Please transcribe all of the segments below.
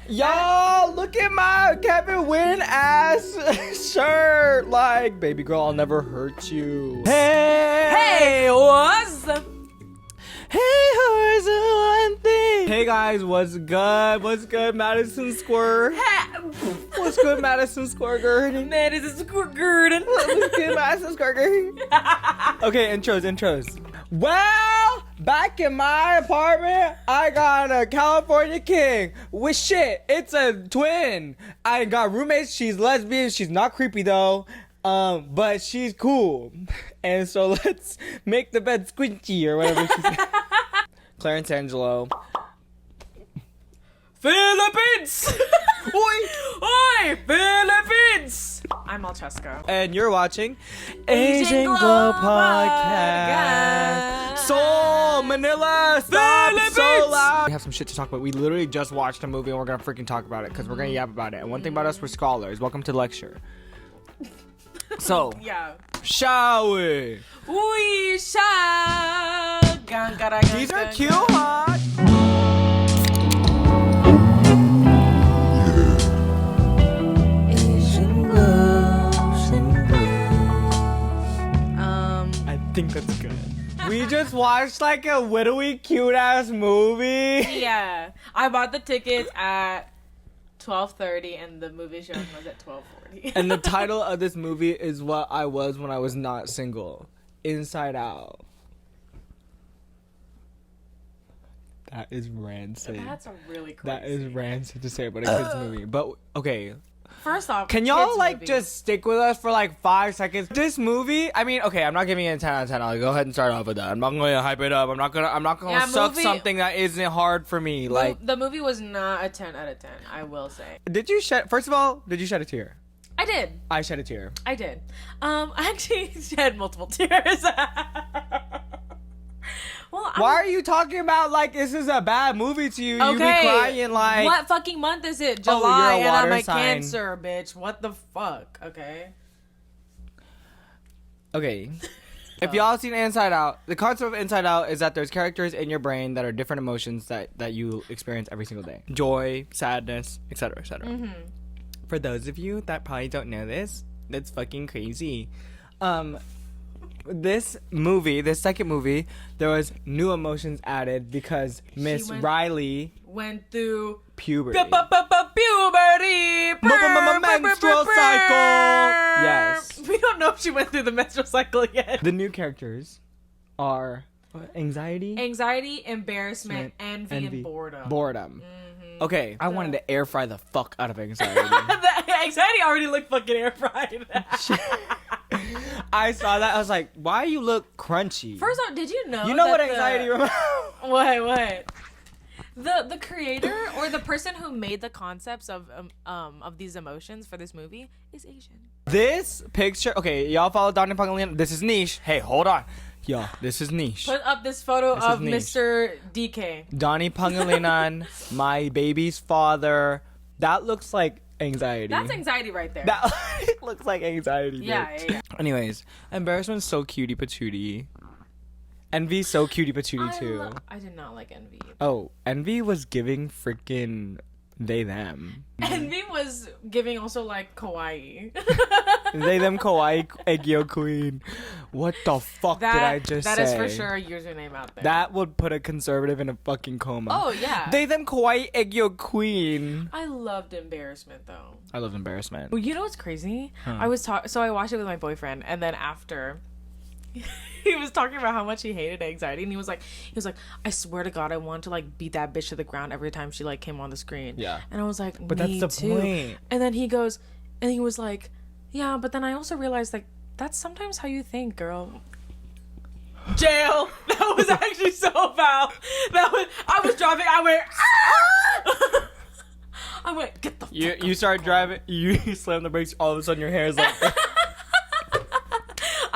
Y'all, look at my Kevin Wynn ass shirt. Like, baby girl, I'll never hurt you. Hey, what's up? Hey, who's the one thing? Hey guys, what's good? What's good, Madison Square? What's good, Madison Square Garden? Madison Square Garden. What's good, Madison Square Garden? Okay, intros. Well, back in my apartment, I got a California king. With shit, it's a twin. I got roommates. She's lesbian. She's not creepy though. But she's cool. And so let's make the bed squishy or whatever she said. Clarence Angelo. Philippines! Oi, Philippines! I'm Malcheska. And you're watching Asian Glow Podcast. Seoul, Manila, stop Philippines! so loud. We have some shit to talk about. We literally just watched a movie and we're gonna freaking talk about it because we're gonna yap about it. And one thing about us, we're scholars. Welcome to the lecture. So, Yeah. shall we? We shall. These are cute, hot. I think that's good. We just watched like a widowy cute ass movie. Yeah. I bought the tickets at 12:30 and the movie showing was at 12:40. And the title of this movie is what I was when I was not single. Inside Out. That is rancid. That's a really crazy. That is rancid to say about a kids movie. But okay. First off, Can y'all kids like movie. just stick with us for like 5 seconds? This movie, I mean, okay, I'm not giving it a 10 out of 10. I'll go ahead and start off with that. I'm not going to hype it up. I'm not going to suck movie- something that isn't hard for me. Like, the movie was not a 10 out of 10, I will say. first of all, did you shed a tear? I did. I shed a tear. I did. I actually shed multiple tears. Well, Why are you talking about like this is a bad movie to you? You be Okay. crying like what fucking month is it? Oh, July, you're a and I'm water a sign. Cancer, bitch. What the fuck? Okay. Okay. If y'all seen Inside Out, the concept of Inside Out is that there's characters in your brain that are different emotions that you experience every single day. Joy, sadness, etc., etc. Mm-hmm. For those of you that probably don't know this, that's fucking crazy. This second movie, there was new emotions added because Miss Riley went through puberty. puberty. Menstrual cycle. Yes. We don't know if she went through the menstrual cycle yet. The new characters are anxiety, Embarrassment, envy, and boredom. Boredom. Okay, I wanted to air fry the fuck out of anxiety. The anxiety already looked fucking air fried. I saw that. I was like, why you look crunchy? First off, did you know? You know that what anxiety reminds? What? The creator or the person who made the concepts of these emotions for this movie is Asian. This picture, okay, y'all follow Donnie Pangilinan. This is niche. Hey, hold on. Yo, this is niche. Put up this photo of niche. Mr. DK. Donnie Pangilinan, my baby's father. That looks like anxiety. That's anxiety right there. That looks like anxiety. Yeah. Anyways, embarrassment's so cutie patootie. Envy's so cutie patootie too. I did not like Envy. Oh, Envy was giving freaking they them. Envy was giving also like kawaii. They them kawaii Egyo queen. What the fuck did I just say? That is for sure a username out there. That would put a conservative in a fucking coma. Oh yeah. They them kawaii Egyo queen. I loved embarrassment though. I love embarrassment. Well, you know what's crazy? Huh. So I watched it with my boyfriend, and then after he was talking about how much he hated anxiety, and he was like, I swear to God, I want to like beat that bitch to the ground every time she like came on the screen. Yeah. And I was like, But me that's the too. point. And then he was like, yeah, but then I also realized like that's sometimes how you think, girl. Jail. That was actually so foul. I was driving. I went. Ah! I went. Get the. You start driving. You slam the brakes. All of a sudden, your hair is like.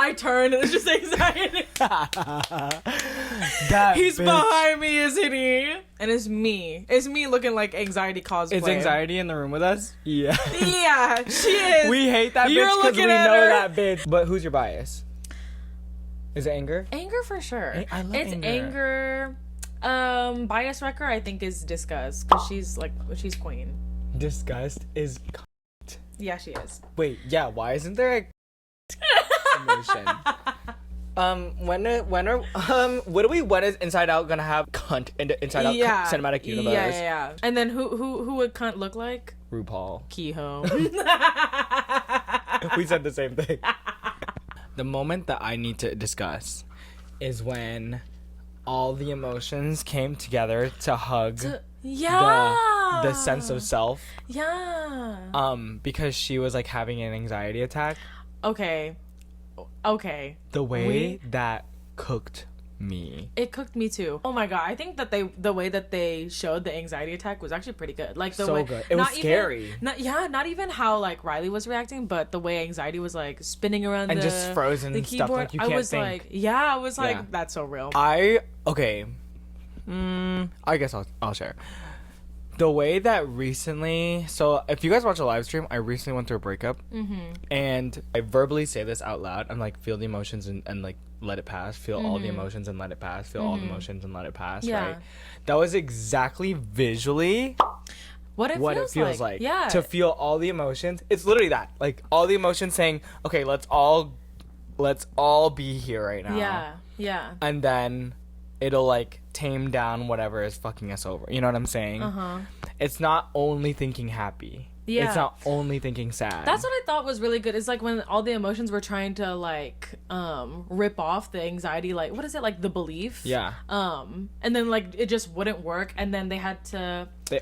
I turned and it's just anxiety. He's bitch. behind me, isn't he? And it's me. It's me looking like anxiety cosplay. Is anxiety in the room with us? Yeah. Yeah, she is. We hate that You're bitch because we looking at know her. that bitch. But who's your bias? Is it anger? Anger for sure. I love it's anger. anger. Bias wrecker, I think, is disgust because she's queen. Disgust is. Yeah, she is. Wait, yeah. Why isn't there a emotion? When is Inside Out gonna have cunt in the Inside Out cinematic universe? Yeah. And then who would cunt look like? RuPaul. Kehoe. We said the same thing. The moment that I need to discuss is when all the emotions came together to hug the sense of self. Yeah. Because she was like having an anxiety attack. Okay. The way that cooked me. It cooked me too. Oh my god, I think that the way that they showed the anxiety attack was actually pretty good. Like the so way, good. It was scary. Not even how like Riley was reacting, but the way anxiety was like spinning around and just frozen the stuff keyboard. like you can't think. I was like, that's so real. I guess I'll share. The way that recently, so if you guys watch a live stream, I recently went through a breakup, and I verbally say this out loud. I'm like, feel the emotions and like let it pass. Feel all the emotions and let it pass. Feel all the emotions and let it pass. Yeah. Right. That was exactly visually what it feels like. Yeah. To feel all the emotions. It's literally that. Like all the emotions saying, okay, let's all be here right now. Yeah. Yeah. And then it'll like tame down whatever is fucking us over. You know what I'm saying? It's not only thinking happy. Yeah. It's not only thinking sad. That's what I thought was really good. It's like when all the emotions were trying to like rip off the anxiety, like what is it, like the belief? Yeah. And then like it just wouldn't work, and then they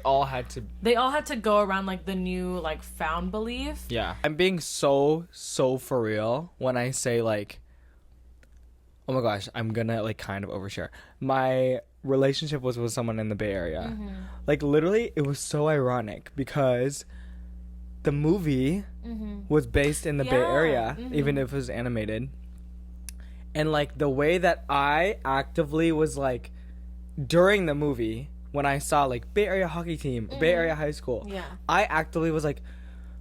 all had to go around like the new like found belief. Yeah. I'm being so for real when I say like, oh my gosh, I'm gonna like kind of overshare. My relationship was with someone in the Bay Area. Like literally it was so ironic because the movie was based in the Bay Area, even if it was animated. And like the way that I actively was like during the movie when I saw like Bay Area hockey team, Bay Area high school, I actively was like,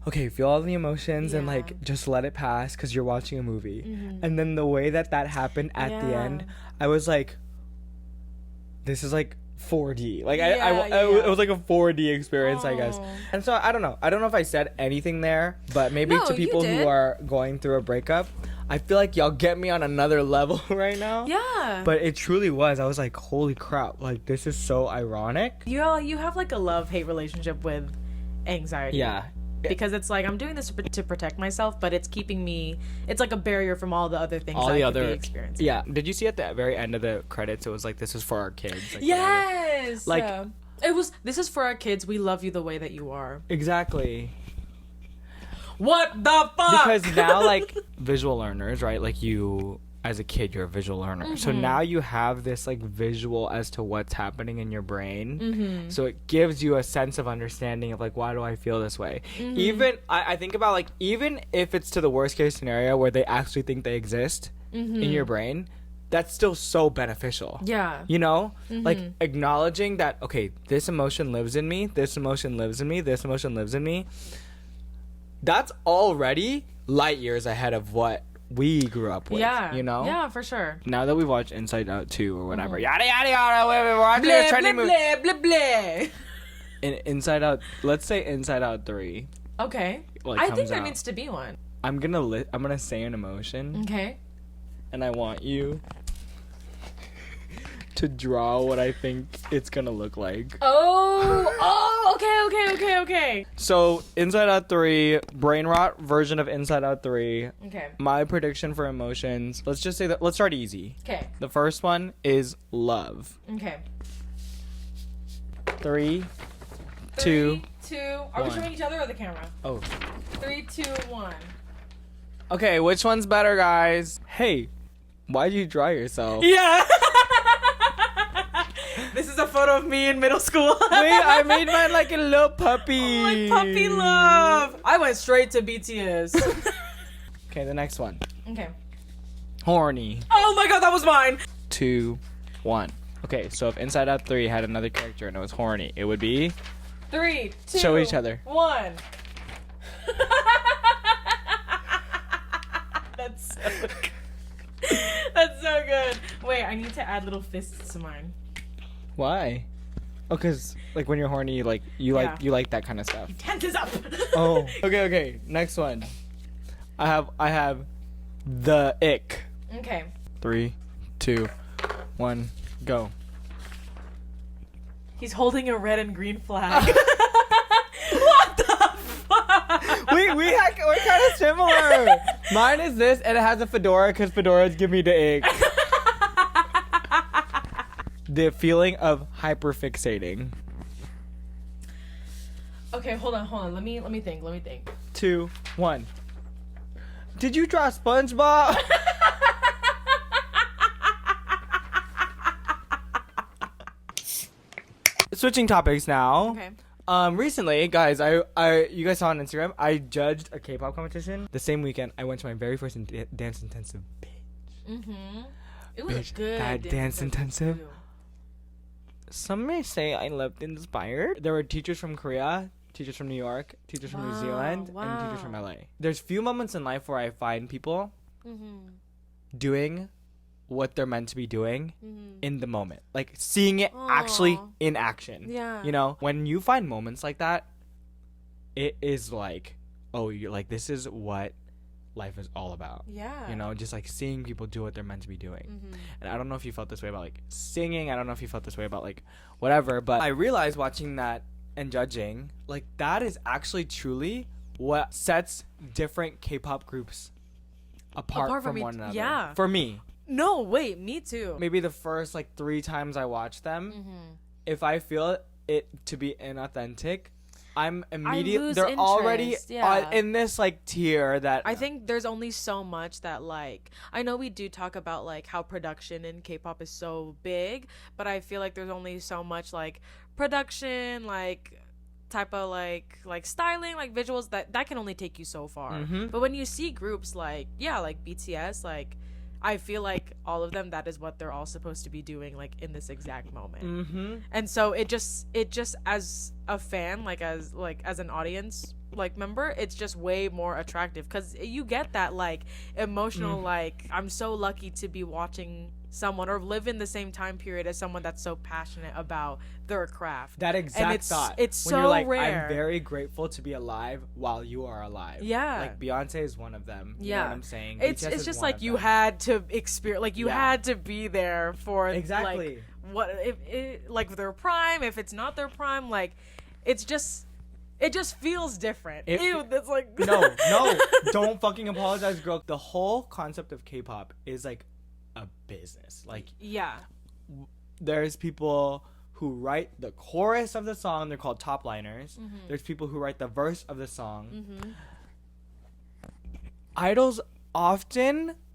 okay, feel all the emotions and like just let it pass because you're watching a movie. And then the way that happened at the end, I was like, this is like 4D. Like it was like a 4D experience, I guess. And so I don't know if I said anything there, but maybe to people who are going through a breakup, I feel like y'all get me on another level right now. Yeah. But it truly was. I was like, holy crap, like this is so ironic. You have like a love-hate relationship with anxiety. Yeah. Because it's like I'm doing this to protect myself, but it's keeping me. It's like a barrier from all the other things I could be experiencing. Yeah. Did you see at the very end of the credits? It was like, "This is for our kids." Like, yes. Like it was. This is for our kids. We love you the way that you are. Exactly. What the fuck? Because now, like visual learners, right? Like you, as a kid, you're a visual learner. So now you have this like visual as to what's happening in your brain. So it gives you a sense of understanding of like, why do I feel this way? Even I think about like, even if it's to the worst case scenario where they actually think they exist in your brain, that's still so beneficial. Yeah. You know, like acknowledging that, okay, this emotion lives in me, this emotion lives in me, this emotion lives in me. That's already light years ahead of what we grew up with, you know? Yeah, for sure. Now that we've watched Inside Out 2 or whatever, yada, yada, yada, we're watching a trending movie. Blah, blah, blah. Inside Out, let's say Inside Out 3. Okay. I think there needs to be one. I'm gonna say an emotion. Okay. And I want you to draw what I think it's gonna look like. Okay. So, Inside Out 3, brain rot version of Inside Out 3. Okay. My prediction for emotions, let's just say that, let's start easy. Okay. The first one is love. Okay. 3, 2, 2. Are we showing each other or the camera? Oh. 3, 2, 1. Okay, which one's better, guys? Hey, why'd you draw yourself? Yeah. This is a photo of me in middle school. Wait, I made mine like a little puppy. Oh, my puppy love. I went straight to BTS. Okay, the next one. Okay. Horny. Oh my god, that was mine. 2, 1. Okay, so if Inside Out 3 had another character and it was horny, it would be 3, 2. Show each other. 1. That's so good. That's so good. Wait, I need to add little fists to mine. Why? Oh, cause like when you're horny, like you like that kind of stuff. Tenses up. Oh. Okay. Next one. I have the ick. Okay. 3, 2, 1, go. He's holding a red and green flag. What the fuck? We're kind of similar. Mine is this, and it has a fedora because fedoras give me the ick. The feeling of hyperfixating. Okay, hold on. Let me think. 2, 1. Did you draw SpongeBob? Switching topics now. Okay. Recently, guys, you guys saw on Instagram, I judged a K-pop competition. The same weekend, I went to my very first dance intensive. Mm-hmm. It was Bitch, good. that dance intensive. Some may say I left inspired. There were teachers from Korea, teachers from New York, teachers from New Zealand, and teachers from LA. There's few moments in life where I find people doing what they're meant to be doing in the moment. Like seeing it actually in action. Yeah. You know, when you find moments like that, it is like, oh, you're like, this is what life is all about. Yeah. You know, just like seeing people do what they're meant to be doing. And I don't know if you felt this way about like singing. I don't know if you felt this way about like whatever, but I realized watching that and judging, like that is actually truly what sets different K-pop groups apart from one another. Yeah. For me. No, wait, me too. Maybe the first like 3 times I watch them, if I feel it to be inauthentic, I'm immediately they're interest, already yeah. In this like tier that I think there's only so much that like I know we do talk about like how production in K-pop is so big, but I feel like there's only so much like production, like type of like styling, like visuals that can only take you so far. But when you see groups like like BTS, like I feel like all of them, that is what they're all supposed to be doing like in this exact moment. And so it just as a fan, like as an audience like member, it's just way more attractive because you get that like emotional like I'm so lucky to be watching someone or live in the same time period as someone that's so passionate about their craft. That exact thought. It's when so you're like, rare. I'm very grateful to be alive while you are alive. Yeah. Like Beyonce is one of them. You know what I'm saying? It's BTS is just one like of you them. had to experience, like you had to be there for Exactly. like what if it, like their prime, if it's not their prime, like it just feels different. Ew, that's like no, don't fucking apologize, girl. The whole concept of K-pop is like a business. Like there's people who write the chorus of the song, they're called top liners. There's people who write the verse of the song. Idols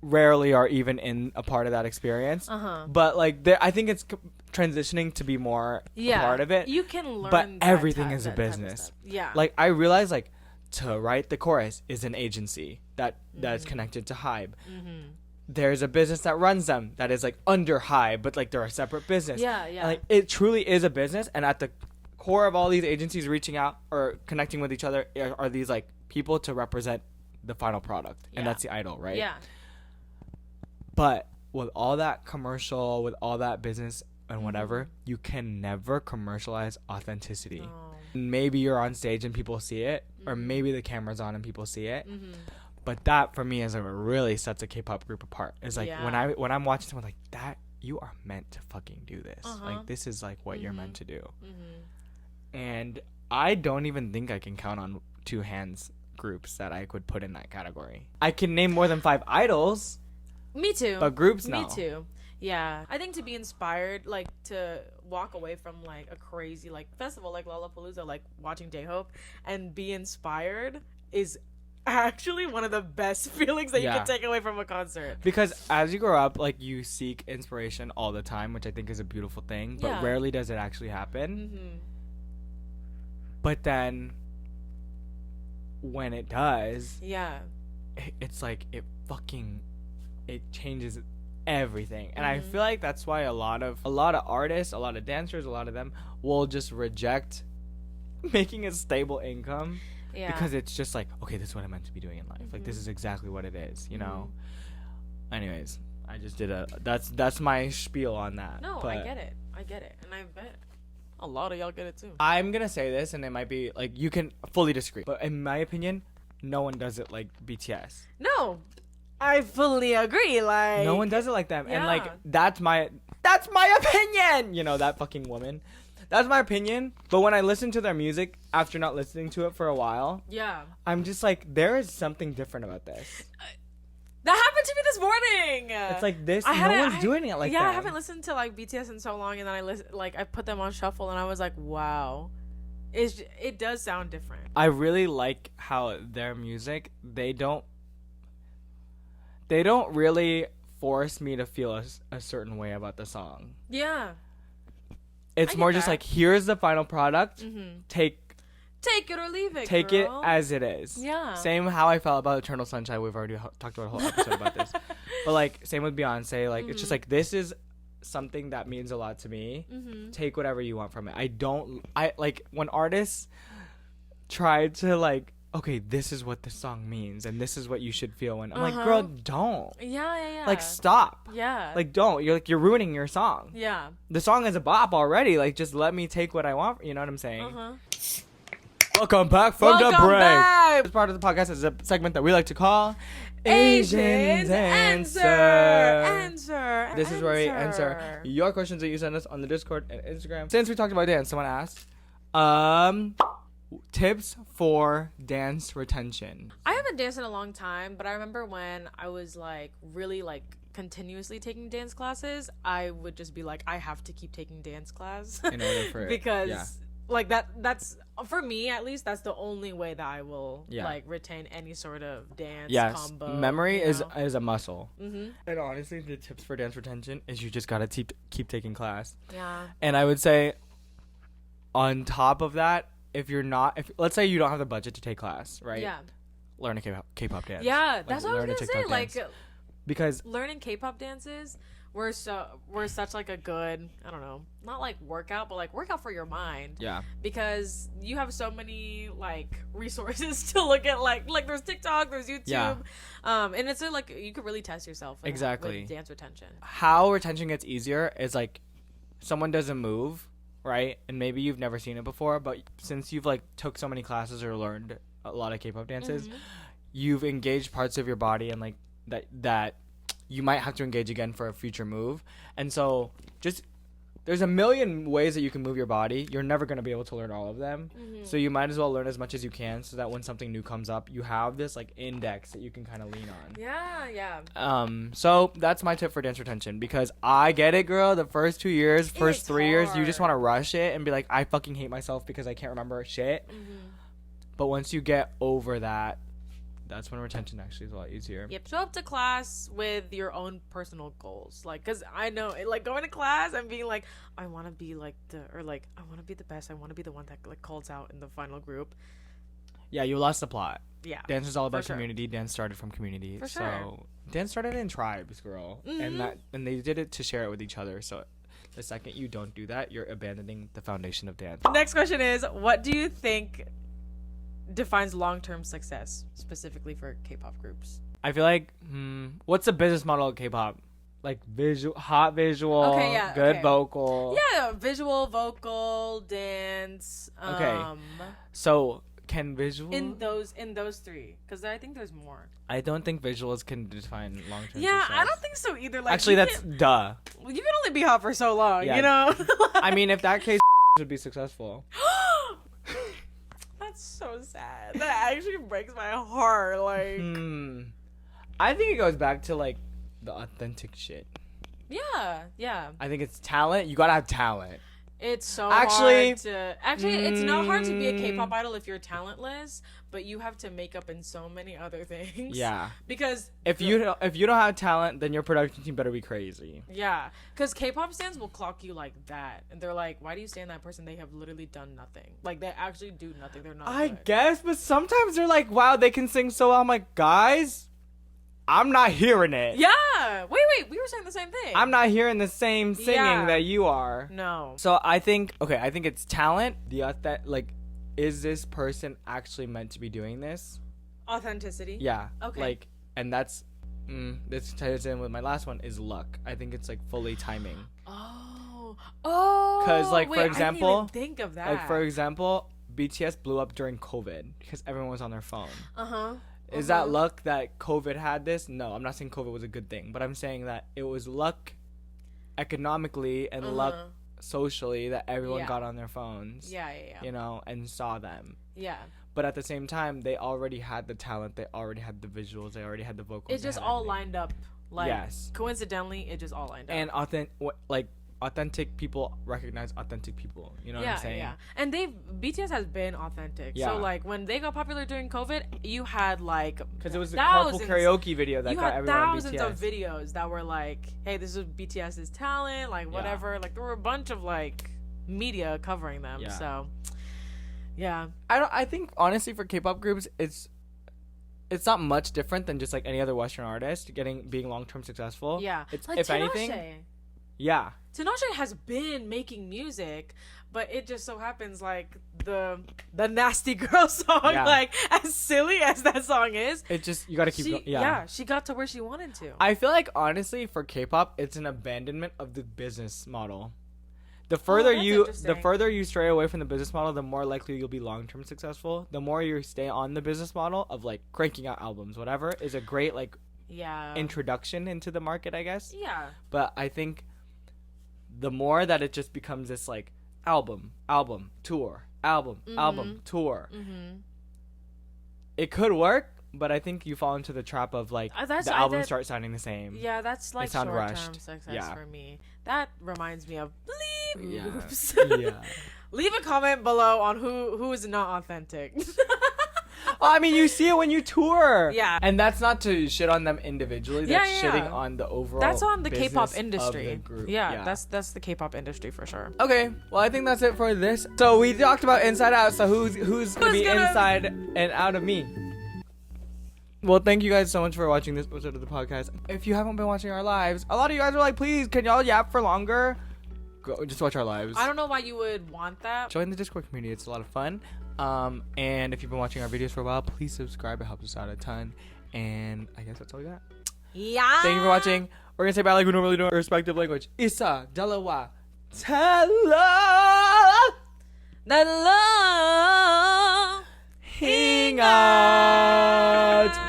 rarely are even in a part of that experience. But like I think it's transitioning to be more a part of it. You can learn, but everything is a business. Like I realize like to write the chorus is an agency that's connected to Hybe. There's a business that runs them that is like under Hybe, but like they're a separate business. And, like it truly is a business, and at the core of all these agencies reaching out or connecting with each other are these like people to represent the final product, and that's the idol, right? But with all that commercial, with all that business and whatever, you can never commercialize authenticity. Maybe you're on stage and people see it, or maybe the camera's on and people see it. But that for me is what really sets a K-pop group apart. It's like when I'm watching someone like that, you are meant to fucking do this. Like this is like what you're meant to do. And I don't even think I can count on 2 hands groups that I could put in that category. I can name more than 5 idols. Me too. But groups, no. Me too. Yeah. I think to be inspired, like to walk away from like a crazy like festival like Lollapalooza, like watching J-Hope, and be inspired is actually one of the best feelings that you can take away from a concert. Because as you grow up, like you seek inspiration all the time, which I think is a beautiful thing, but rarely does it actually happen. But then when it does, it's like it changes everything. And I feel like that's why a lot of artists, a lot of dancers, a lot of them will just reject making a stable income. Because it's just like, okay, this is what I'm meant to be doing in life. Like this is exactly what it is, you know. Anyways, I just did that's my spiel on that. No, but I get it. I get it, and I bet a lot of y'all get it too. I'm gonna say this, and it might be like you can fully disagree, but in my opinion, no one does it like BTS. No, I fully agree. Like No one does it like them, and like Yeah. that's my opinion. You know, that fucking woman. That's my opinion. But when I listen to their music after not listening to it for a while, Yeah. I'm just like, there is something different about this. That happened to me this morning. It's like this. I No hadn't- one's I- doing it like yeah, that. I haven't listened to like BTS in so long, and then I put them on shuffle, and I was like, wow, it does sound different. I really like how their music, they don't really force me to feel a certain way about the song. Yeah. It's I more get just that. like, here's the final product. Mm-hmm. Take Take it or leave it. it girl. as it is. Yeah. Same how I felt about Eternal Sunshine. We've already talked about a whole episode about this. But like, same with Beyonce. Like, it's just like, this is something that means a lot to me. Mm-hmm. Take whatever you want from it. I like when artists try to like, okay, this is what the song means and this is what you should feel when I'm like, girl, don't. Yeah. Like, stop. Yeah. Like, don't. You're ruining your song. Yeah. The song is a bop already. Like, just let me take what I want. You know what I'm saying? Uh-huh. Welcome back from the Welcome break. back. This part of the podcast is a segment that we like to call Asians answer. This is where we answer your questions that you send us on the Discord and Instagram. Since we talked about dance, someone asked, tips for dance retention. I haven't danced in a long time, but I remember when I was like really like continuously taking dance classes, I would just be like, I have to keep taking dance class In order for it, because yeah. like that's for me at least, that's the only way that I will like retain any sort of dance combo. Memory you know? is a muscle. Mm-hmm. And honestly, the tips for dance retention is you just gotta keep taking class. Yeah. And I would say, on top of that, if let's say you don't have the budget to take class, right? Yeah. Learn a K-pop dance. Yeah, that's what I learn was a gonna say. TikTok Like, dance. Because learning K-pop dances were such like a good, I don't know, not like workout, but like workout for your mind. yeah, Because you have so many like resources to look at, like there's TikTok, there's YouTube, Yeah. and it's like you could really test yourself Exactly. with dance retention. how retention gets easier is like someone does a move, right? And maybe you've never seen it before, but since you've like took so many classes or learned a lot of K-pop dances, you've engaged parts of your body and like that you might have to engage again for a future move. And so just there's a million ways that you can move your body. You're never going to be able to learn all of them. So you might as well learn as much as you can so that when something new comes up, you have this like index that you can kind of lean on. Yeah. So that's my tip for dance retention, because I get it, girl. The first 2 years, first It's 3 years, you just hard. want to rush it and be like, I fucking hate myself because I can't remember shit. But once you get over that, that's when retention actually is a lot easier. Yep. Show up to class with your own personal goals, like, cause I know, like, going to class and being like, I want to be like I want to be the best. I want to be the one that like calls out in the final group. Yeah, you lost the plot. Yeah. Dance is all about sure. community. Dance started from community. For So sure. dance started in tribes, girl, and they did it to share it with each other. So the second you don't do that, you're abandoning the foundation of dance. Next question is, what do you think defines long-term success specifically for K-pop groups? I feel like, what's the business model of K-pop? Like hot visual, Okay, yeah, good okay. vocal. Yeah, visual, vocal, dance. Okay. So can visual? In those three, because I think there's more. I don't think visuals can define long-term Yeah, success. I don't think so either. Like, Actually, you that's duh. you can only be hot for so long, Yeah. you know. I mean, if that case would be successful. That's so sad. That actually breaks my heart. Like, I think it goes back to like the authentic shit. yeah. I think it's talent. You gotta have talent. It's so Actually- hard to it's not hard to be a K-pop idol if you're talentless, but you have to make up in so many other things. Yeah. Because If you don't have talent, then your production team better be crazy. yeah, because K-pop stands will clock you like that, and they're like, "Why do you stand that person? They have literally done nothing. Like, they actually do nothing. They're not." I good." guess, but sometimes they're like, wow, they can sing so well. I'm like, guys, I'm not hearing it. Yeah. Wait. We were saying the same thing. I'm not hearing the same singing Yeah. that you are. No. So I think it's talent. Is this person actually meant to be doing this? Authenticity. Yeah. Okay. Like, and that's, this ties in with my last one, is luck. I think it's like fully timing. Oh. Oh, Because, like, wait, for I example, didn't even think of that. like, for example, BTS blew up during COVID because everyone was on their phone. Is that luck that COVID had this? No, I'm not saying COVID was a good thing, but I'm saying that it was luck economically and luck socially that everyone got on their phones. Yeah. You know, and saw them. Yeah. But at the same time, they already had the talent. They already had the visuals. They already had the vocals. It just all lined up. Like, yes. Coincidentally, it just all lined up. And authentic people recognize authentic people. You know what I'm saying? Yeah. And BTS has been authentic. Yeah. So, like, when they got popular during COVID, you had, like, because it was the carpool karaoke video that got everyone on BTS. You had thousands of videos that were like, hey, this is BTS's talent, like, whatever. Like, there were a bunch of, like, media covering them. Yeah. So, yeah. I think, honestly, for K-pop groups, it's not much different than just, like, any other Western artist being long-term successful. Yeah. It's, like, if Tinashe. anything... Yeah. Tinashe has been making music, but it just so happens, like, the nasty girl song, like, as silly as that song is, it just, you gotta keep going. Yeah, she got to where she wanted to. I feel like, honestly, for K-pop, it's an abandonment of the business model. The further you stray away from the business model, the more likely you'll be long-term successful. The more you stay on the business model of, like, cranking out albums, whatever, is a great, like, introduction into the market, I guess. Yeah. But I think the more that it just becomes this, like, album, tour, album, tour. It could work, but I think you fall into the trap of, like, the albums start sounding the same. Yeah, that's, like, short-term rushed. Success for me. That reminds me of bleep. Oops. Yeah. Leave a comment below on who is not authentic. Well, I mean, you see it when you tour. Yeah. And that's not to shit on them individually. That's shitting on the overall That's on the business K-pop industry. Of the group. Yeah, that's the K-pop industry for sure. Okay, well, I think that's it for this. So we talked about Inside Out, so who's gonna be inside and out of me? Well, thank you guys so much for watching this episode of the podcast. If you haven't been watching our lives, a lot of you guys are like, please, can y'all yap for longer? Go, just watch our lives. I don't know why you would want that. Join the Discord community. It's a lot of fun. And if you've been watching our videos for a while, please subscribe. It helps us out a ton. And I guess that's all we got. Yeah. Thank you for watching. We're going to say bye like we normally do in our respective language. Isa, dalawa, tala, dalawa, hingat.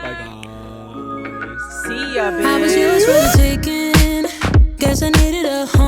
Bye, guys. See ya, bitch. I was yours for the taking. Guess I needed a home.